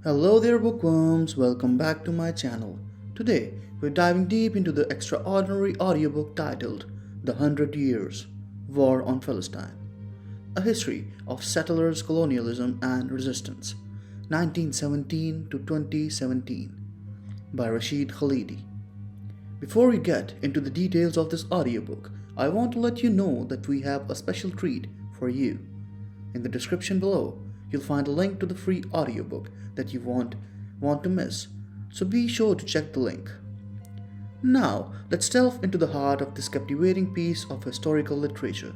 Hello there, bookworms. Welcome back to my channel. Today, we're diving deep into the extraordinary audiobook titled The 100 Years War on Palestine, a history of settlers' colonialism and resistance, 1917 to 2017, by Rashid Khalidi. Before we get into the details of this audiobook, I want to let you know that we have a special treat for you. In the description below, you'll find a link to the free audiobook that you won't want to miss, so be sure to check the link. Now, let's delve into the heart of this captivating piece of historical literature.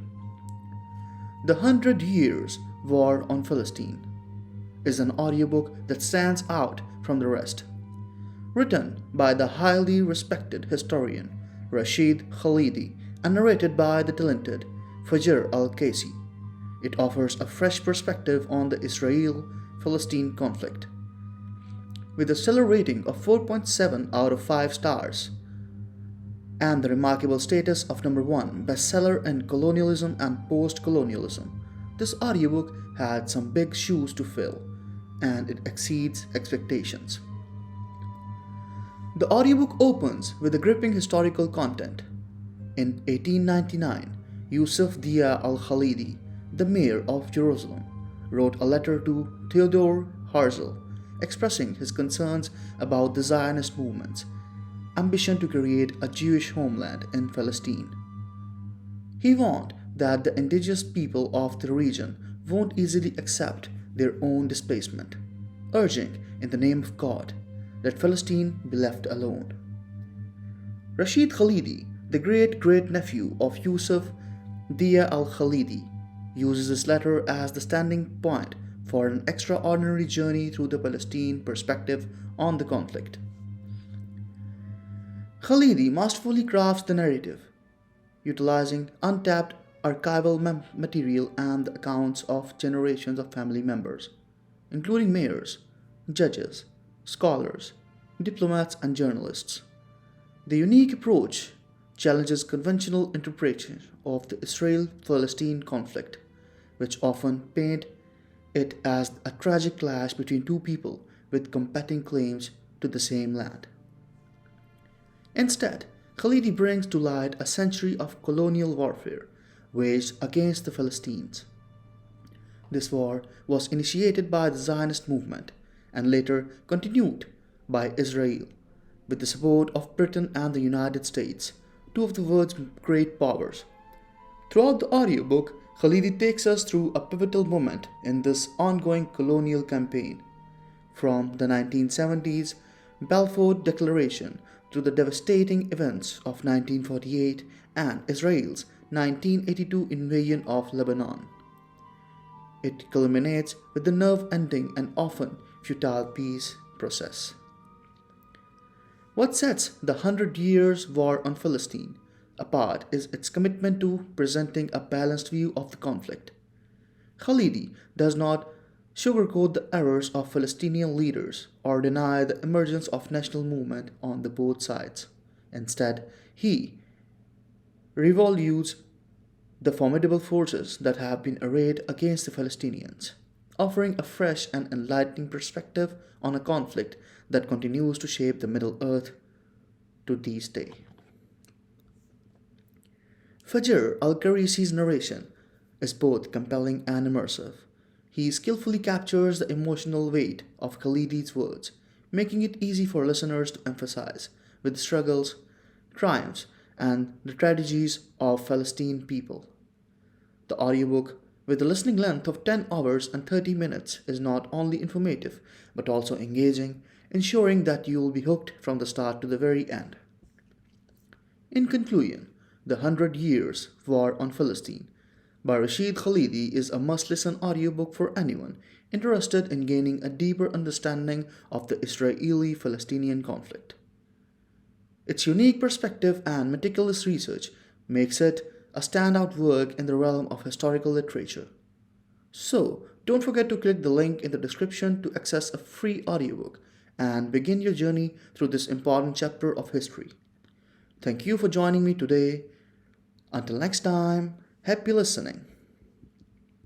The 100 Years War on Palestine is an audiobook that stands out from the rest. Written by the highly respected historian Rashid Khalidi and narrated by the talented Fajer Al-Kaisi, it offers a fresh perspective on the Israel-Palestine conflict. With a stellar rating of 4.7 out of 5 stars and the remarkable status of number 1 bestseller in colonialism and post-colonialism, this audiobook had some big shoes to fill, and it exceeds expectations. The audiobook opens with a gripping historical content. In 1899, Yusuf Dia al-Khalidi, the mayor of Jerusalem, wrote a letter to Theodore Herzl expressing his concerns about the Zionist movement's ambition to create a Jewish homeland in Palestine. He warned that the indigenous people of the region won't easily accept their own displacement, urging, in the name of God, that Palestine be left alone. Rashid Khalidi, the great-great-nephew of Yusuf Dia al-Khalidi, uses this letter as the standing point for an extraordinary journey through the Palestine perspective on the conflict. Khalidi masterfully crafts the narrative, utilizing untapped archival material and the accounts of generations of family members, including mayors, judges, scholars, diplomats, and journalists. The unique approach challenges conventional interpretation of the Israel-Palestine conflict, which often paint it as a tragic clash between two people with competing claims to the same land. Instead, Khalidi brings to light a century of colonial warfare waged against the Philistines. This war was initiated by the Zionist movement and later continued by Israel, with the support of Britain and the United States, two of the world's great powers. Throughout the audiobook, Khalidi takes us through a pivotal moment in this ongoing colonial campaign, from the 1970s Balfour Declaration to the devastating events of 1948 and Israel's 1982 invasion of Lebanon. It culminates with the nerve-ending and often futile peace process. What sets the 100 Years War on Palestine apart is its commitment to presenting a balanced view of the conflict. Khalidi does not sugarcoat the errors of Palestinian leaders or deny the emergence of national movement on the both sides. Instead, he revolutes the formidable forces that have been arrayed against the Palestinians, offering a fresh and enlightening perspective on a conflict that continues to shape the Middle Earth to this day. Fajer Al-Kaisi's narration is both compelling and immersive. He skillfully captures the emotional weight of Khalidi's words, making it easy for listeners to emphasize with the struggles, triumphs, and the tragedies of Palestine people. The audiobook, with a listening length of 10 hours and 30 minutes, is not only informative but also engaging, ensuring that you will be hooked from the start to the very end. In conclusion, The 100 Years War on Palestine by Rashid Khalidi is a must-listen audiobook for anyone interested in gaining a deeper understanding of the Israeli-Palestinian conflict. Its unique perspective and meticulous research makes it a standout work in the realm of historical literature. So, don't forget to click the link in the description to access a free audiobook and begin your journey through this important chapter of history. Thank you for joining me today. Until next time, happy listening.